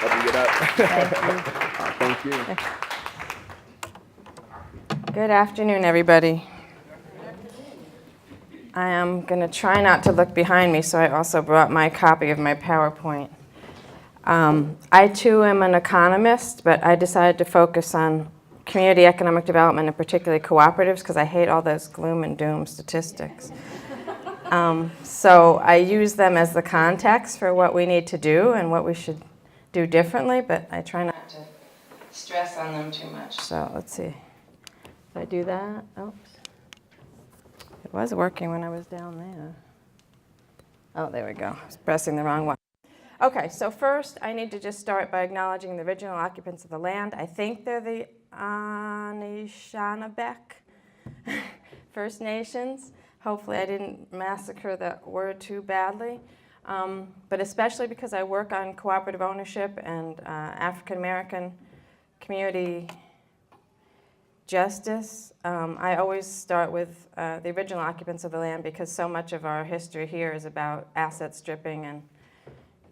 Help you get up. Thank you. Good afternoon, everybody. I am going to try not to look behind me, so I also brought my copy of my PowerPoint. I, too, am an economist, but I decided to focus on community economic development, and particularly cooperatives, because I hate all those gloom and doom statistics. So I use them as the context for what we need to do and what we should do differently, but I try not to stress on them too much. So let's see. Did I do that? Oops. It was working when I was down there. Oh, there we go. I was pressing the wrong one. Okay, so first I need to just start by acknowledging the original occupants of the land. I think they're the Anishinaabe First Nations. Hopefully I didn't massacre that word too badly. But especially because I work on cooperative ownership and African American community justice, I always start with the original occupants of the land, because so much of our history here is about asset stripping and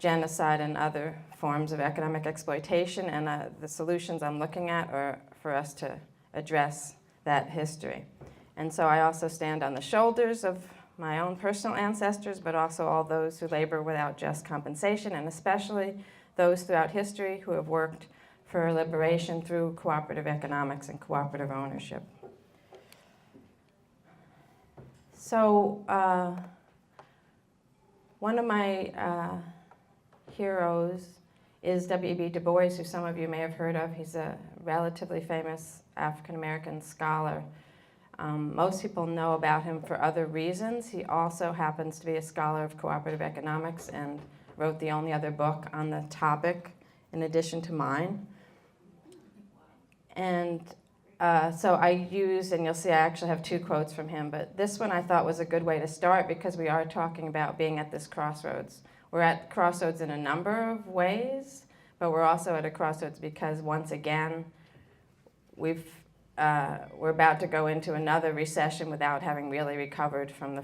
genocide and other forms of economic exploitation, and the solutions I'm looking at are for us to address that history. And so I also stand on the shoulders of my own personal ancestors, but also all those who labor without just compensation, and especially those throughout history who have worked for liberation through cooperative economics and cooperative ownership. So one of my heroes is W.E.B. Du Bois, who some of you may have heard of. He's a relatively famous African-American scholar. Most people know about him for other reasons. He also happens to be a scholar of cooperative economics and wrote the only other book on the topic in addition to mine. And so I use, and you'll see I actually have two quotes from him, but this one I thought was a good way to start because we are talking about being at this crossroads. We're at crossroads in a number of ways, but we're also at a crossroads because once again, we're about to go into another recession without having really recovered from the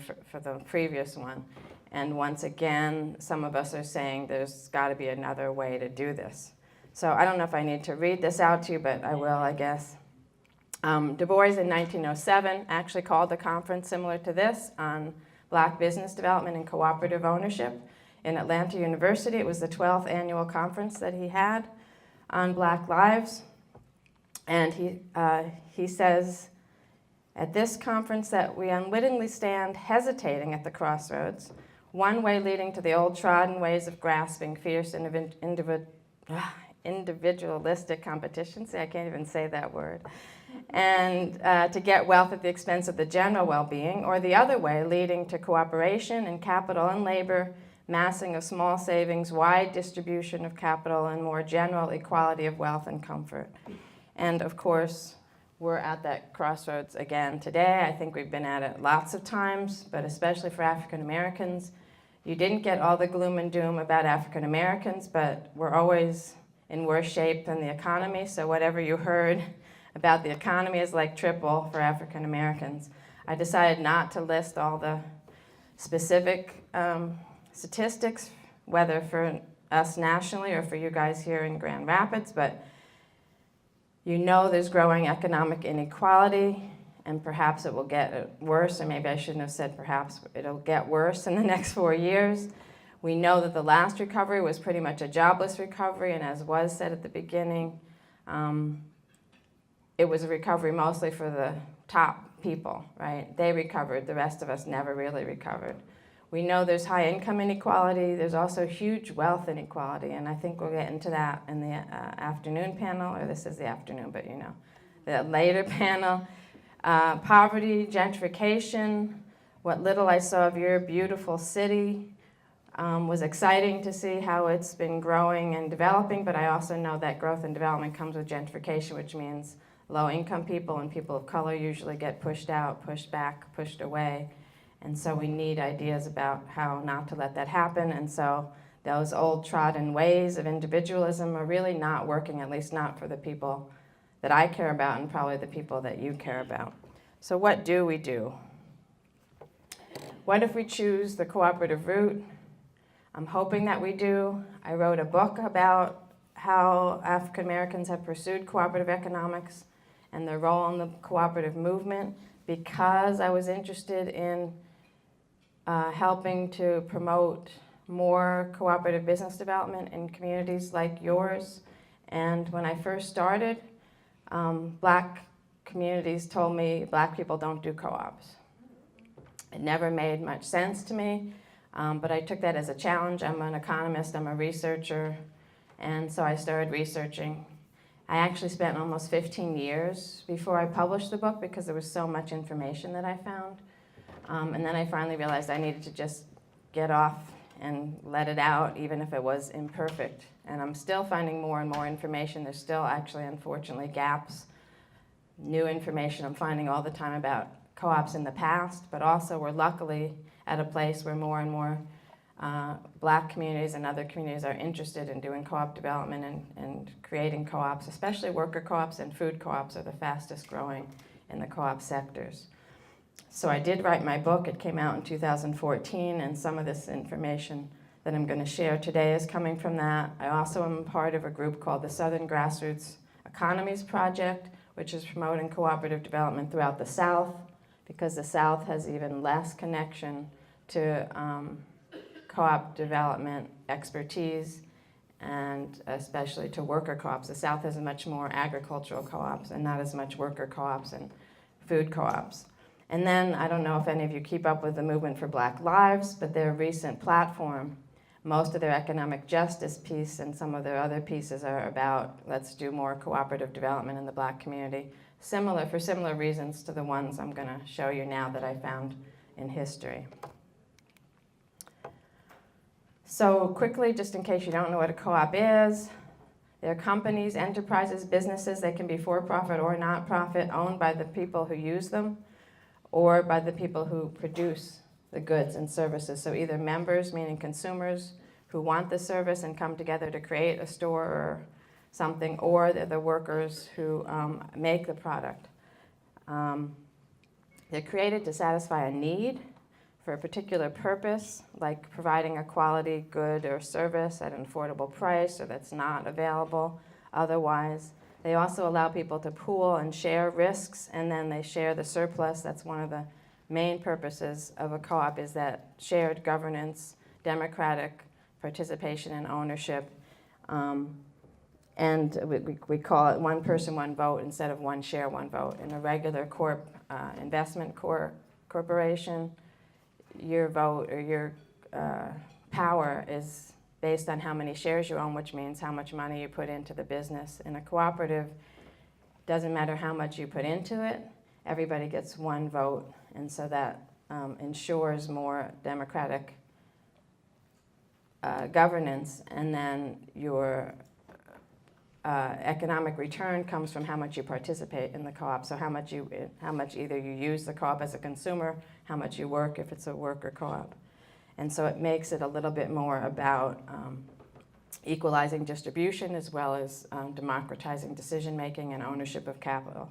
previous one. And once again, some of us are saying there's got to be another way to do this. So I don't know if I need to read this out to you, but I will, I guess. Du Bois in 1907 actually called a conference similar to this on black business development and cooperative ownership in Atlanta University. It was the 12th annual conference that he had on Black lives. And he says, at this conference that we unwittingly stand hesitating at the crossroads, one way leading to the old trodden ways of grasping fierce individualistic competition. See, I can't even say that word. And to get wealth at the expense of the general well-being, or the other way leading to cooperation and capital and labor, massing of small savings, wide distribution of capital, and more general equality of wealth and comfort. And of course, we're at that crossroads again today. I think we've been at it lots of times, but especially for African Americans. You didn't get all the gloom and doom about African Americans, but we're always in worse shape than the economy, so whatever you heard about the economy is like triple for African Americans. I decided not to list all the specific statistics, whether for us nationally or for you guys here in Grand Rapids, but you know there's growing economic inequality, and perhaps it will get worse, or maybe I shouldn't have said perhaps, it'll get worse in the next 4 years. We know that the last recovery was pretty much a jobless recovery, and as was said at the beginning, it was a recovery mostly for the top people, right? They recovered, the rest of us never really recovered. We know there's high income inequality, there's also huge wealth inequality, and I think we'll get into that in the afternoon panel, or this is the afternoon, but you know, the later panel. Poverty, gentrification, what little I saw of your beautiful city was exciting to see how it's been growing and developing, but I also know that growth and development comes with gentrification, which means low-income people and people of color usually get pushed out, pushed back, pushed away. And so we need ideas about how not to let that happen. And so those old trodden ways of individualism are really not working, at least not for the people that I care about and probably the people that you care about. So what do we do? What if we choose the cooperative route? I'm hoping that we do. I wrote a book about how African Americans have pursued cooperative economics and their role in the cooperative movement, because I was interested in helping to promote more cooperative business development in communities like yours. And when I first started, Black communities told me Black people don't do co-ops. It never made much sense to me, but I took that as a challenge. I'm an economist, I'm a researcher, and so I started researching. I actually spent almost 15 years before I published the book because there was so much information that I found. And then I finally realized I needed to just get off and let it out, even if it was imperfect. And I'm still finding more and more information. There's still actually, unfortunately, gaps, new information I'm finding all the time about co-ops in the past, but also we're luckily at a place where more and more Black communities and other communities are interested in doing co-op development and creating co-ops, especially worker co-ops and food co-ops are the fastest growing in the co-op sectors. So I did write my book. It came out in 2014, and some of this information that I'm going to share today is coming from that. I also am part of a group called the Southern Grassroots Economies Project, which is promoting cooperative development throughout the South, because the South has even less connection to co-op development expertise, and especially to worker co-ops. The South has much more agricultural co-ops and not as much worker co-ops and food co-ops. And then, I don't know if any of you keep up with the Movement for Black Lives, but their recent platform, most of their economic justice piece and some of their other pieces are about let's do more cooperative development in the Black community, for similar reasons to the ones I'm going to show you now that I found in history. So quickly, just in case you don't know what a co-op is, they're companies, enterprises, businesses. They can be for-profit or not-profit, owned by the people who use them or by the people who produce the goods and services. So either members, meaning consumers, who want the service and come together to create a store or something, or they're the workers who make the product. They're created to satisfy a need for a particular purpose, like providing a quality good or service at an affordable price or that's not available otherwise. They also allow people to pool and share risks, and then they share the surplus. That's one of the main purposes of a co-op, is that shared governance, democratic participation and ownership. And we call it one person, one vote instead of one share, one vote. In a regular investment corporation, your vote or your power is based on how many shares you own, which means how much money you put into the business. In a cooperative, doesn't matter how much you put into it, everybody gets one vote, and so that ensures more democratic governance, and then your economic return comes from how much you participate in the co-op. So how much either you use the co-op as a consumer, how much you work if it's a worker co-op. And so it makes it a little bit more about equalizing distribution as well as democratizing decision-making and ownership of capital.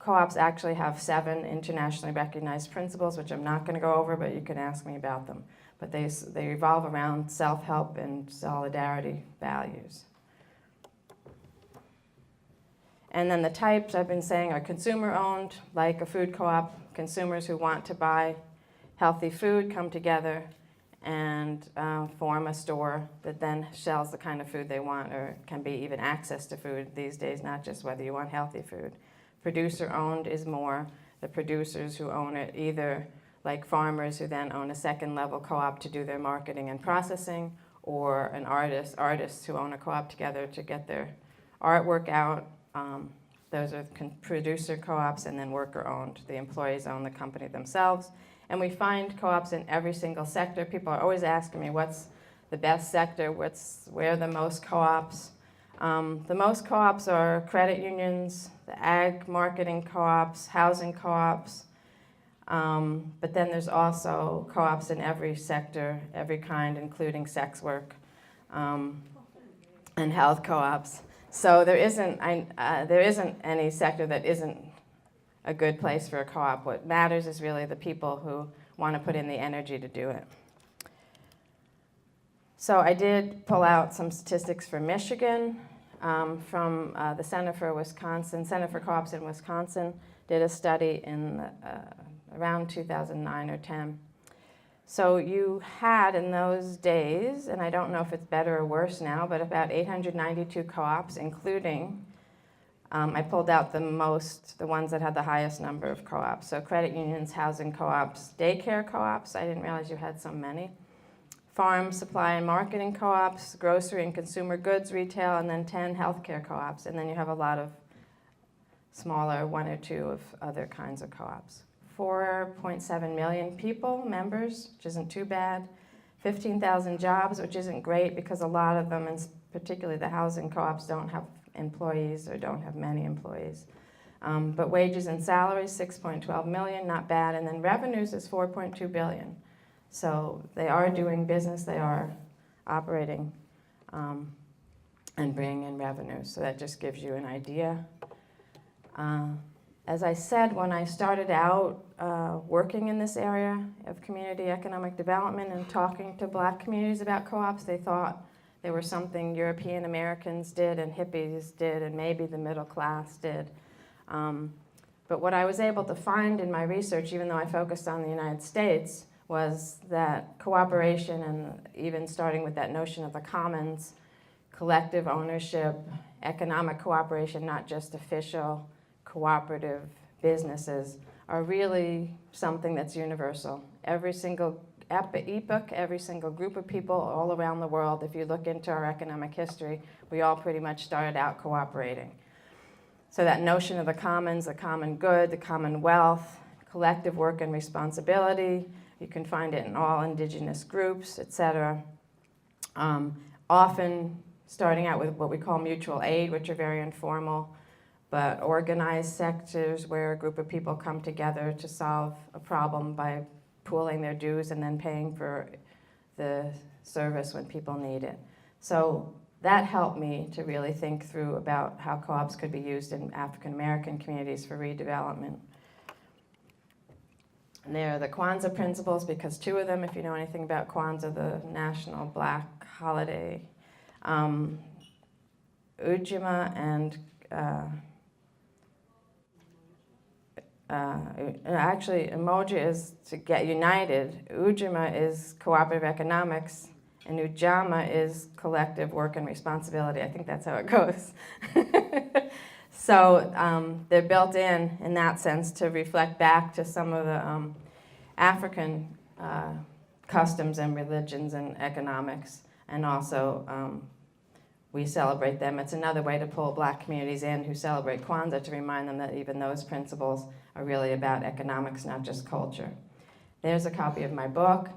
Co-ops actually have 7 internationally recognized principles, which I'm not going to go over, but you can ask me about them. But they revolve around self-help and solidarity values. And then the types I've been saying are consumer-owned, like a food co-op. Consumers who want to buy healthy food come together and form a store that then sells the kind of food they want, or can be even access to food these days, not just whether you want healthy food. Producer-owned is more the producers who own it, either like farmers who then own a second-level co-op to do their marketing and processing, or an artists who own a co-op together to get their artwork out. Those are producer co-ops, and then worker-owned. The employees own the company themselves. And we find co-ops in every single sector. People are always asking me, what's the best sector? Where are the most co-ops? The most co-ops are credit unions, the ag marketing co-ops, housing co-ops. But then there's also co-ops in every sector, every kind, including sex work and health co-ops. So there isn't any sector that isn't a good place for a co-op. What matters is really the people who want to put in the energy to do it. So I did pull out some statistics for Michigan, from the Center for Co-ops in Wisconsin, did a study in around 2009 or 10. So you had in those days, and I don't know if it's better or worse now, but about 892 co-ops, including, I pulled out the ones that had the highest number of co-ops. So credit unions, housing co-ops, daycare co-ops, I didn't realize you had so many. Farm, supply, and marketing co-ops, grocery and consumer goods retail, and then 10 healthcare co-ops. And then you have a lot of smaller, 1 or 2 of other kinds of co-ops. 4.7 million people, members, which isn't too bad. 15,000 jobs, which isn't great because a lot of them, and particularly the housing co-ops, don't have employees or don't have many employees. But wages and salaries, 6.12 million, not bad. And then revenues is 4.2 billion. So they are doing business, they are operating and bringing in revenue. So that just gives you an idea. As I said, when I started out working in this area of community economic development and talking to Black communities about co-ops, they thought they were something European Americans did and hippies did and maybe the middle class did. But what I was able to find in my research, even though I focused on the United States, was that cooperation, and even starting with that notion of the commons, collective ownership, economic cooperation, not just official cooperative businesses, are really something that's universal. Every single epoch, every single group of people all around the world, if you look into our economic history, we all pretty much started out cooperating. So that notion of the commons, the common good, the commonwealth, collective work and responsibility, you can find it in all indigenous groups, etc. Often starting out with what we call mutual aid, which are very informal, but organized sectors where a group of people come together to solve a problem by pooling their dues and then paying for the service when people need it. So that helped me to really think through about how co-ops could be used in African American communities for redevelopment. And there are the Kwanzaa principles, because 2 of them, if you know anything about Kwanzaa, the national Black holiday, Ujima and actually, Umoja is to get united. Ujima is cooperative economics, and Ujama is collective work and responsibility. I think that's how it goes. So they're built in that sense to reflect back to some of the African customs and religions and economics, and also we celebrate them. It's another way to pull Black communities in who celebrate Kwanzaa to remind them that even those principles are really about economics, not just culture. There's a copy of my book,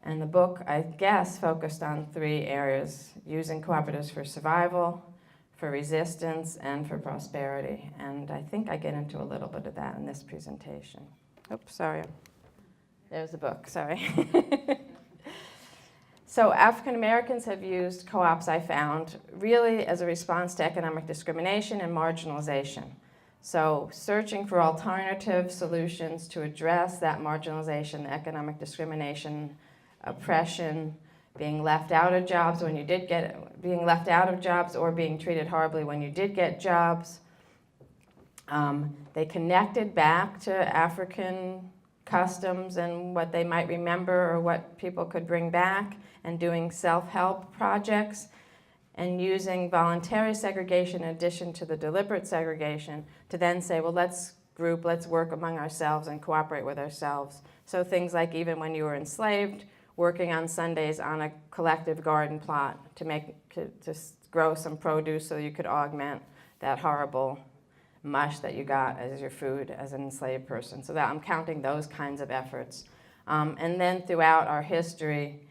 and the book, I guess, focused on 3 areas: using cooperatives for survival, for resistance, and for prosperity. And I think I get into a little bit of that in this presentation. Oops, sorry. There's the book, sorry. So African Americans have used co-ops, I found, really as a response to economic discrimination and marginalization. So searching for alternative solutions to address that marginalization, the economic discrimination, oppression, being left out of jobs when you did get, being left out of jobs or being treated horribly when you did get jobs. They connected back to African customs and what they might remember or what people could bring back, and doing self-help projects and using voluntary segregation in addition to the deliberate segregation to then say, well, let's work among ourselves and cooperate with ourselves. So things like even when you were enslaved, working on Sundays on a collective garden plot to grow some produce so you could augment that horrible mush that you got as your food as an enslaved person. So that I'm counting those kinds of efforts. And then throughout our history,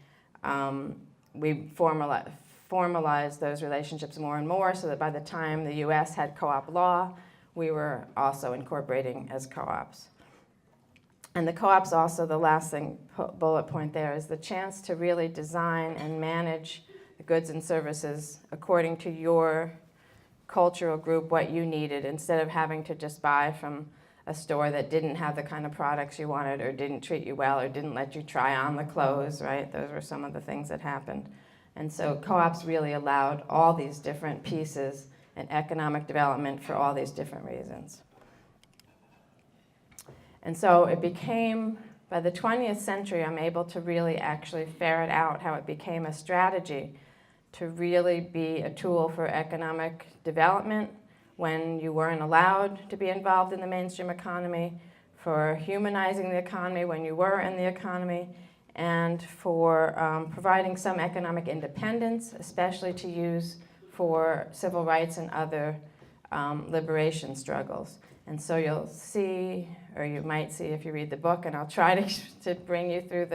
we formalized those relationships more and more, so that by the time the US had co-op law, we were also incorporating as co-ops. And the co-ops also, the last thing, bullet point there, is the chance to really design and manage the goods and services according to your cultural group, what you needed, instead of having to just buy from a store that didn't have the kind of products you wanted, or didn't treat you well, or didn't let you try on the clothes, right? Those were some of the things that happened. And so co-ops really allowed all these different pieces and economic development for all these different reasons. And so it became, by the 20th century, I'm able to really actually ferret out how it became a strategy to really be a tool for economic development when you weren't allowed to be involved in the mainstream economy, for humanizing the economy when you were in the economy, and for providing some economic independence, especially to use for civil rights and other liberation struggles. And so you'll see, or you might see if you read the book, and I'll try to bring you through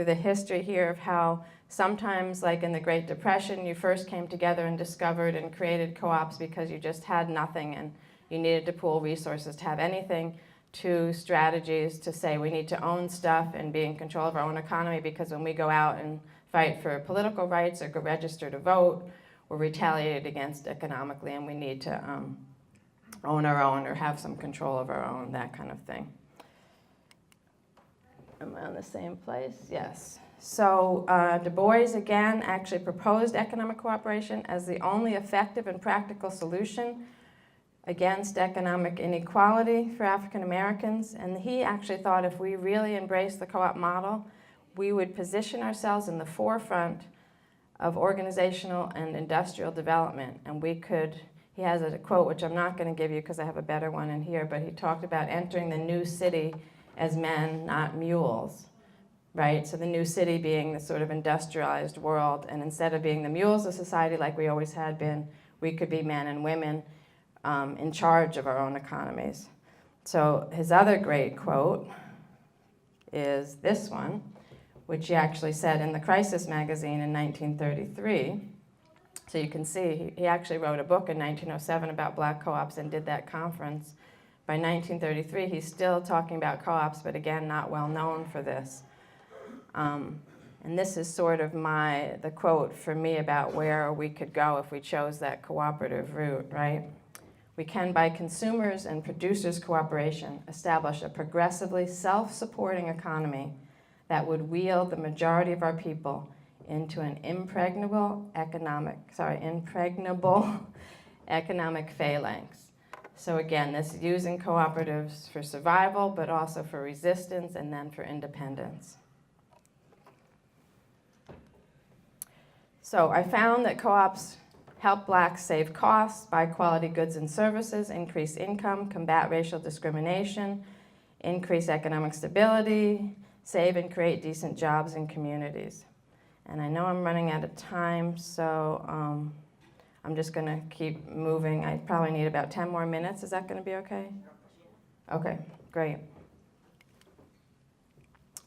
the history here of how sometimes, like in the Great Depression, you first came together and discovered and created co-ops because you just had nothing and you needed to pool resources to have anything, to strategies to say we need to own stuff and be in control of our own economy, because when we go out and fight for political rights or go register to vote, we're retaliated against economically and we need to own our own or have some control of our own, that kind of thing. Am I on the same place? Yes. So Du Bois, again, actually proposed economic cooperation as the only effective and practical solution against economic inequality for African Americans. And he actually thought if we really embraced the co-op model, we would position ourselves in the forefront of organizational and industrial development. And we could, he has a quote, which I'm not going to give you because I have a better one in here, but he talked about entering the new city as men, not mules, right? So the new city being the sort of industrialized world, and instead of being the mules of society like we always had been, we could be men and women in charge of our own economies. So his other great quote is this one, which he actually said in the Crisis magazine in 1933. So you can see, he actually wrote a book in 1907 about black co-ops and did that conference. By 1933, he's still talking about co-ops, but again, not well known for this. And this is sort of the quote for me about where we could go if we chose that cooperative route, right? We can, by consumers' and producers' cooperation, establish a progressively self-supporting economy that would wield the majority of our people into an impregnable economic phalanx. So again, this is using cooperatives for survival, but also for resistance and then for independence. So I found that co-ops help blacks save costs, buy quality goods and services, increase income, combat racial discrimination, increase economic stability, save and create decent jobs in communities. And I know I'm running out of time, so I'm just going to keep moving. I probably need about 10 more minutes. Is that going to be okay? Okay, great.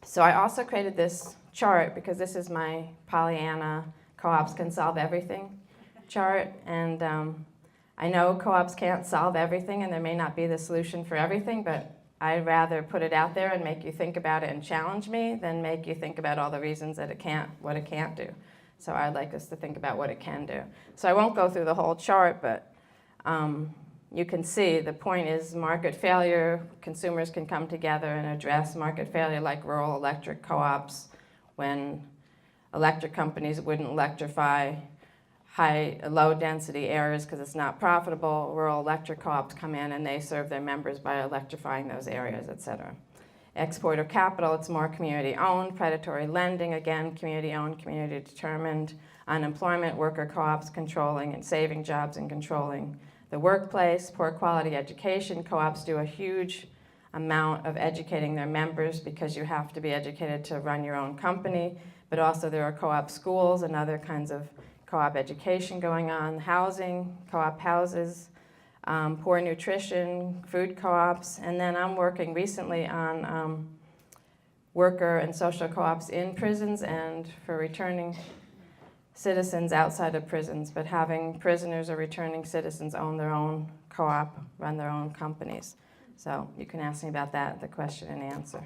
So I also created this chart because this is my Pollyanna co-ops can solve everything chart. And I know co-ops can't solve everything and there may not be the solution for everything, but I'd rather put it out there and make you think about it and challenge me than make you think about all the reasons that what it can't do. So I'd like us to think about what it can do. So I won't go through the whole chart, but you can see the point is market failure. Consumers can come together and address market failure like rural electric co-ops when electric companies wouldn't electrify low-density areas because it's not profitable. Rural electric co-ops come in and they serve their members by electrifying those areas, et cetera. Export of capital, it's more community-owned. Predatory lending, again, community-owned, community-determined. Unemployment, worker co-ops controlling and saving jobs and controlling the workplace. Poor quality education, co-ops do a huge amount of educating their members because you have to be educated to run your own company, but also there are co-op schools and other kinds of co-op education going on, housing, co-op houses, poor nutrition, food co-ops, and then I'm working recently on worker and social co-ops in prisons and for returning citizens outside of prisons, but having prisoners or returning citizens own their own co-op, run their own companies. So you can ask me about that, the question and answer.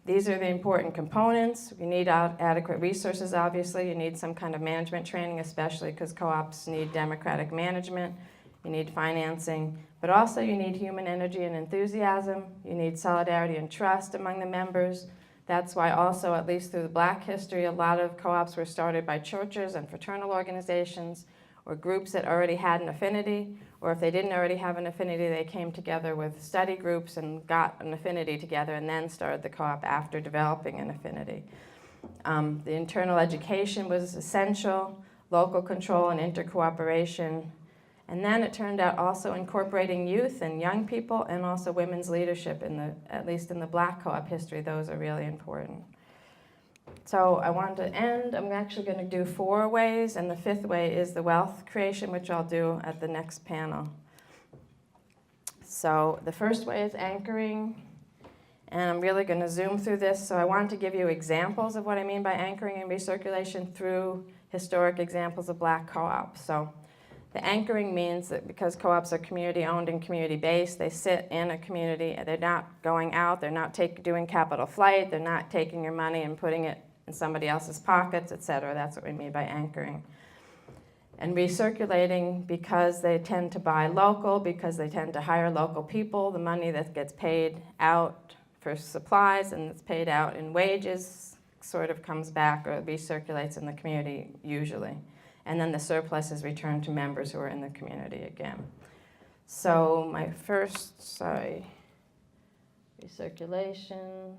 These are the important components. You need adequate resources, obviously. You need some kind of management training, especially because co-ops need democratic management. You need financing, but also you need human energy and enthusiasm. You need solidarity and trust among the members, That's why also, at least through the Black history, a lot of co-ops were started by churches and fraternal organizations or groups that already had an affinity, or if they didn't already have an affinity, they came together with study groups and got an affinity together and then started the co-op after developing an affinity. The internal education was essential, local control and intercooperation. And then it turned out also incorporating youth and young people and also women's leadership, at least in the Black co-op history. Those are really important. So I want to end. I'm actually going to do 4 ways, and the 5th way is the wealth creation, which I'll do at the next panel. So the first way is anchoring, and I'm really going to zoom through this. So I want to give you examples of what I mean by anchoring and recirculation through historic examples of Black co-ops. So the anchoring means that because co-ops are community-owned and community-based, they sit in a community. They're not going out. They're not doing capital flight. They're not taking your money and putting it in somebody else's pockets, et cetera. That's what we mean by anchoring. And recirculating because they tend to buy local, because they tend to hire local people. The money that gets paid out for supplies and it's paid out in wages sort of comes back or recirculates in the community usually. And then the surplus is returned to members who are in the community again. So my first, recirculation.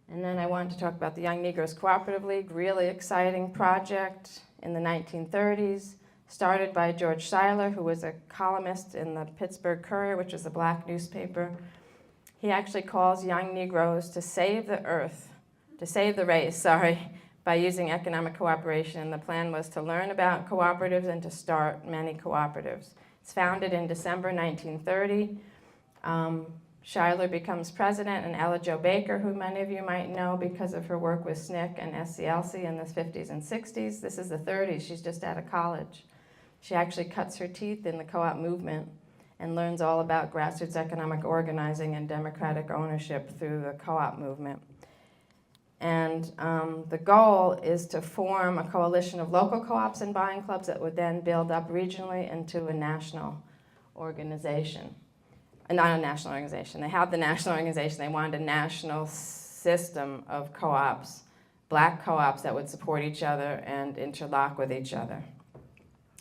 And then I wanted to talk about the Young Negroes Cooperative League, really exciting project in the 1930s, started by George Seiler, who was a columnist in the Pittsburgh Courier, which is a Black newspaper. He actually calls young Negroes to save the earth, to save the race, by using economic cooperation, and the plan was to learn about cooperatives and to start many cooperatives. It's founded in December 1930. Schuyler becomes president, and Ella Jo Baker, who many of you might know because of her work with SNCC and SCLC in the 50s and 60s. This is the 30s. She's just out of college. She actually cuts her teeth in the co-op movement and learns all about grassroots economic organizing and democratic ownership through the co-op movement. And the goal is to form a coalition of local co-ops and buying clubs that would then build up regionally into a national organization. Not a national organization. They have the national organization. They wanted a national system of co-ops, Black co-ops that would support each other and interlock with each other.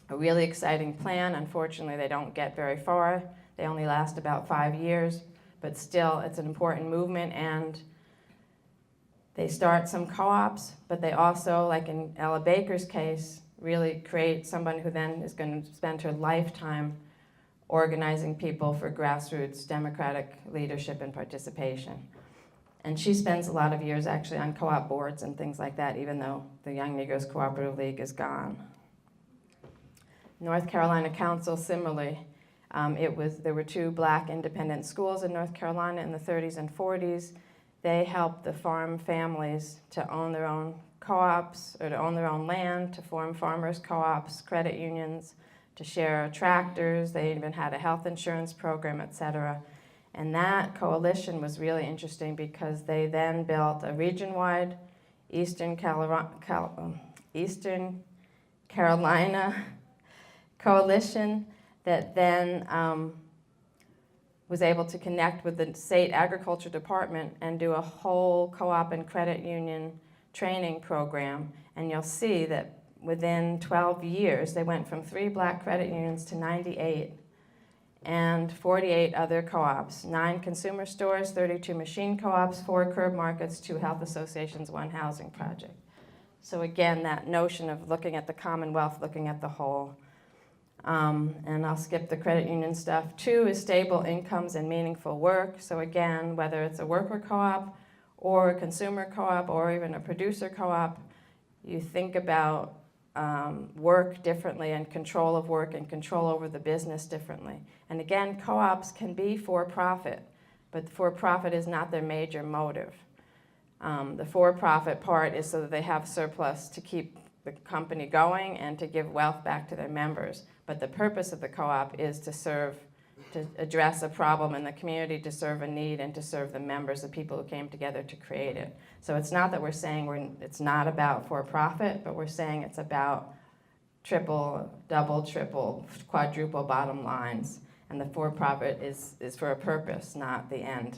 A really exciting plan. Unfortunately, they don't get very far. They only last about 5 years, but still, it's an important movement, and they start some co-ops, but they also, like in Ella Baker's case, really create someone who then is going to spend her lifetime organizing people for grassroots democratic leadership and participation. And she spends a lot of years actually on co-op boards and things like that, even though the Young Negroes Cooperative League is gone. North Carolina Council, similarly, there were 2 Black independent schools in North Carolina in the 30s and 40s. They helped the farm families to own their own co-ops or to own their own land, to form farmers' co-ops, credit unions, to share tractors. They even had a health insurance program, et cetera. And that coalition was really interesting because they then built a region-wide Eastern Carolina coalition that then was able to connect with the state agriculture department and do a whole co-op and credit union training program. And you'll see that within 12 years, they went from 3 Black credit unions to 98 and 48 other co-ops, 9 consumer stores, 32 machine co-ops, 4 curb markets, 2 health associations, 1 housing project. So again, that notion of looking at the Commonwealth, looking at the whole. And I'll skip the credit union stuff. 2 is stable incomes and meaningful work. So again, whether it's a worker co-op or a consumer co-op or even a producer co-op, you think about work differently and control of work and control over the business differently. And again, co-ops can be for-profit, but for-profit is not their major motive. The for-profit part is so that they have surplus to keep the company going and to give wealth back to their members. But the purpose of the co-op is to address a problem in the community, to serve a need, and to serve the members, the people who came together to create it. So it's not that we're saying it's not about for-profit, but we're saying it's about triple, double, triple, quadruple bottom lines. And the for-profit is for a purpose, not the end.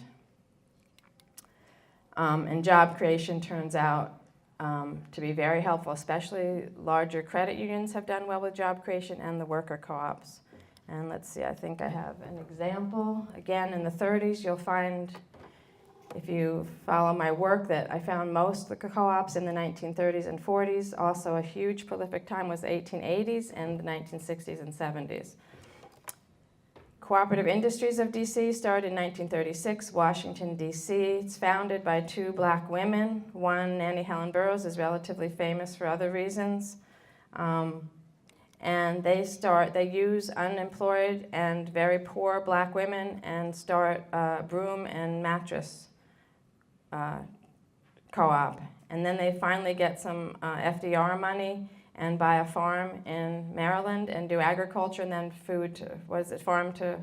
And job creation turns out to be very helpful, especially larger credit unions have done well with job creation and the worker co-ops. And let's see, I think I have an example. Again, in the 30s, you'll find, if you follow my work, that I found most of the co-ops in the 1930s and 40s. Also, a huge prolific time was the 1880s and the 1960s and 70s. Cooperative Industries of D.C. started in 1936, Washington, D.C. It's founded by two black women. One, Nannie Helen Burroughs, is relatively famous for other reasons. And they use unemployed and very poor black women and start broom and mattress co-op. And then they finally get some FDR money and buy a farm in Maryland and do agriculture and then farm to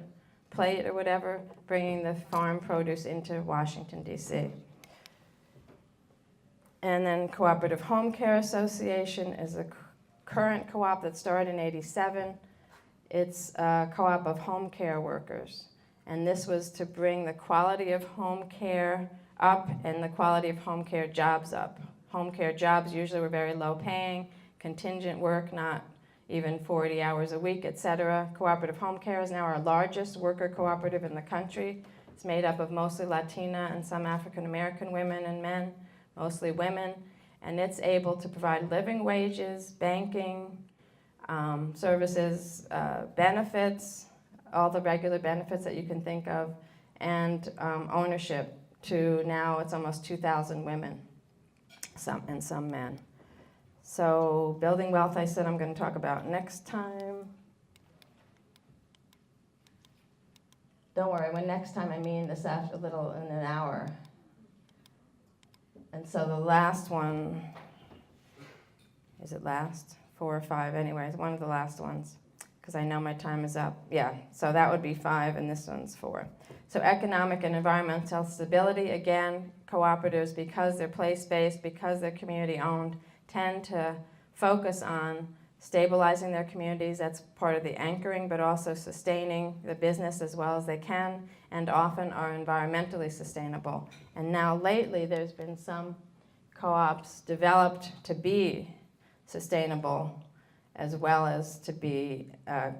plate or whatever, bringing the farm produce into Washington, D.C. And then Cooperative Home Care Association is a current co-op that started in '87. It's a co-op of home care workers. And this was to bring the quality of home care up and the quality of home care jobs up. Home care jobs usually were very low paying, contingent work, not even 40 hours a week, etc. Cooperative Home Care is now our largest worker cooperative in the country. It's made up of mostly Latina and some African American women and men, mostly women. And it's able to provide living wages, banking, services, benefits, all the regular benefits that you can think of, and ownership to now it's almost 2,000 women and some men. So building wealth, I said I'm going to talk about next time. Don't worry, when next time I mean this after a little in an hour. And so the last one, is it last? 4 or 5, anyways, one of the last ones, because I know my time is up. Yeah, so that would be 5, and this one's 4. So economic and environmental stability, again, cooperatives, because they're place-based, because they're community-owned, tend to focus on stabilizing their communities. That's part of the anchoring, but also sustaining the business as well as they can, and often are environmentally sustainable. And now lately, there's been some co-ops developed to be sustainable as well as to be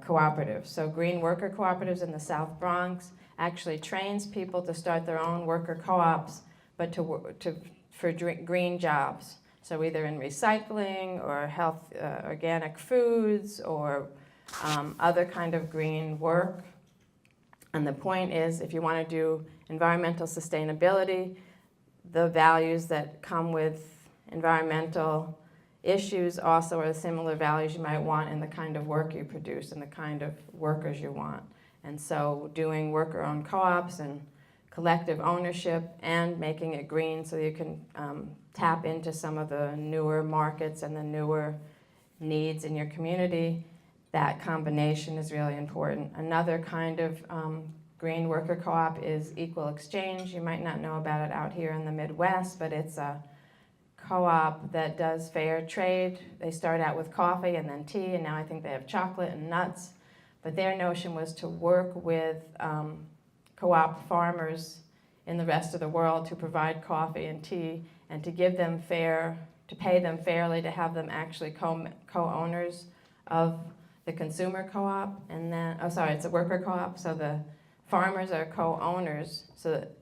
cooperative. So Green Worker Cooperatives in the South Bronx actually trains people to start their own worker co-ops, but for green jobs. So either in recycling or health, organic foods or other kind of green work. And the point is, if you want to do environmental sustainability, the values that come with environmental issues also are the similar values you might want in the kind of work you produce and the kind of workers you want. And so doing worker-owned co-ops and collective ownership and making it green so you can tap into some of the newer markets and the newer needs in your community, that combination is really important. Another kind of green worker co-op is Equal Exchange. You might not know about it out here in the Midwest, but it's a co-op that does fair trade. They start out with coffee and then tea, and now I think they have chocolate and nuts. But their notion was to work with co-op farmers in the rest of the world to provide coffee and tea and to give them to pay them fairly, to have them actually co-owners of the consumer co-op. And then, it's a worker co-op, so the farmers are co-owners,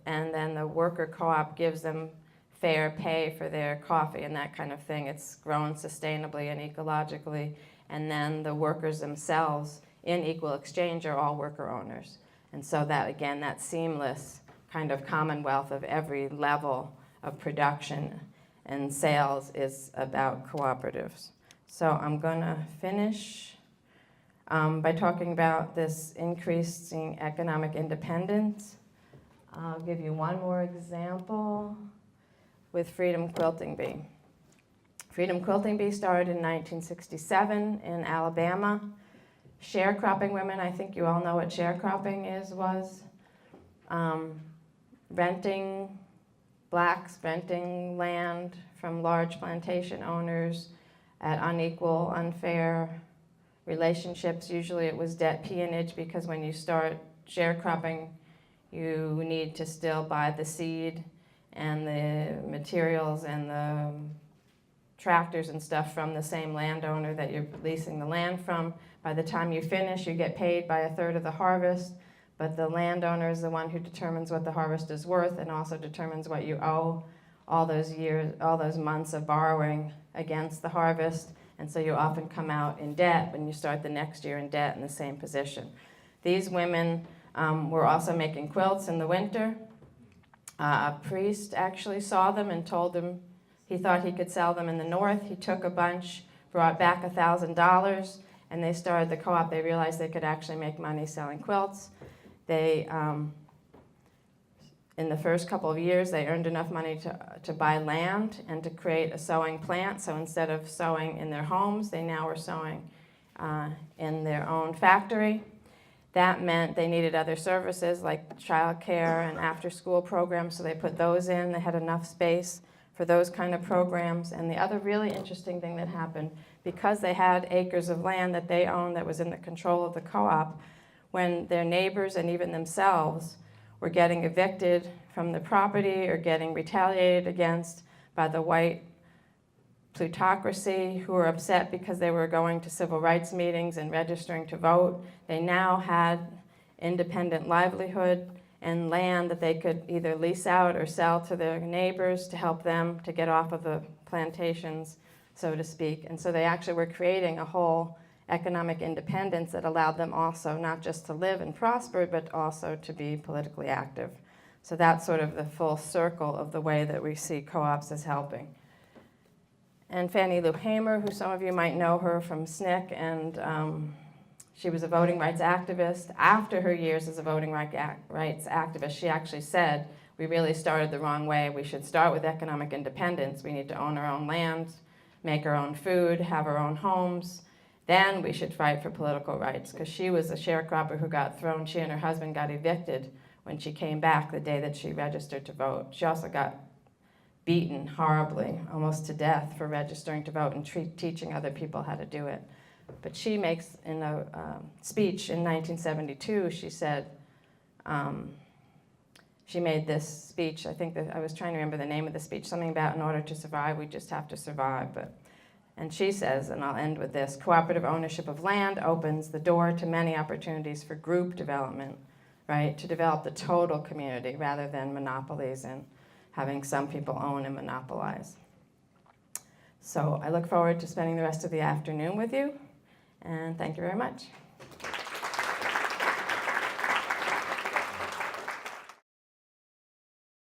and then the worker co-op gives them fair pay for their coffee and that kind of thing. It's grown sustainably and ecologically, and then the workers themselves in Equal Exchange are all worker owners. And so that, again, that seamless kind of commonwealth of every level of production and sales is about cooperatives. So I'm gonna finish by talking about this increasing economic independence. I'll give you one more example with Freedom Quilting Bee. Freedom Quilting Bee started in 1967 in Alabama. Sharecropping women, I think you all know what sharecropping was. Blacks renting land from large plantation owners at unequal, unfair relationships. Usually it was debt peonage, because when you start sharecropping, you need to still buy the seed and the materials and the tractors and stuff from the same landowner that you're leasing the land from. By the time you finish, you get paid by 1/3 of the harvest, but the landowner is the one who determines what the harvest is worth and also determines what you owe all those years, all those months of borrowing against the harvest, and so you often come out in debt when you start the next year in debt in the same position. These women were also making quilts in the winter. A priest actually saw them and told him he thought he could sell them in the north. He took a bunch, brought back $1,000, and they started the co-op. They realized they could actually make money selling quilts. They, in the first couple of years, they earned enough money to buy land and to create a sewing plant. So instead of sewing in their homes, they now were sewing in their own factory. That meant they needed other services like childcare and after-school programs, so they put those in. They had enough space for those kind of programs. And the other really interesting thing that happened, because they had acres of land that they owned that was in the control of the co-op, when their neighbors and even themselves were getting evicted from the property or getting retaliated against by the white plutocracy, who were upset because they were going to civil rights meetings and registering to vote, they now had independent livelihood and land that they could either lease out or sell to their neighbors to help them to get off of the plantations, so to speak. And so they actually were creating a whole economic independence that allowed them also not just to live and prosper, but also to be politically active. So that's sort of the full circle of the way that we see co-ops as helping. And Fannie Lou Hamer, who some of you might know her from SNCC, and she was a voting rights activist. After her years as a voting rights activist, she actually said, we really started the wrong way. We should start with economic independence. We need to own our own land, make our own food, have our own homes. Then we should fight for political rights, because she was a sharecropper who got thrown. She and her husband got evicted when she came back the day that she registered to vote. She also got beaten horribly, almost to death, for registering to vote and teaching other people how to do it. But she makes, in a speech in 1972, she said, she made this speech, I think that I was trying to remember the name of the speech, something about in order to survive, we just have to survive. And she says, and I'll end with this, cooperative ownership of land opens the door to many opportunities for group development, right? To develop the total community rather than monopolies and having some people own and monopolize. So I look forward to spending the rest of the afternoon with you, and thank you very much.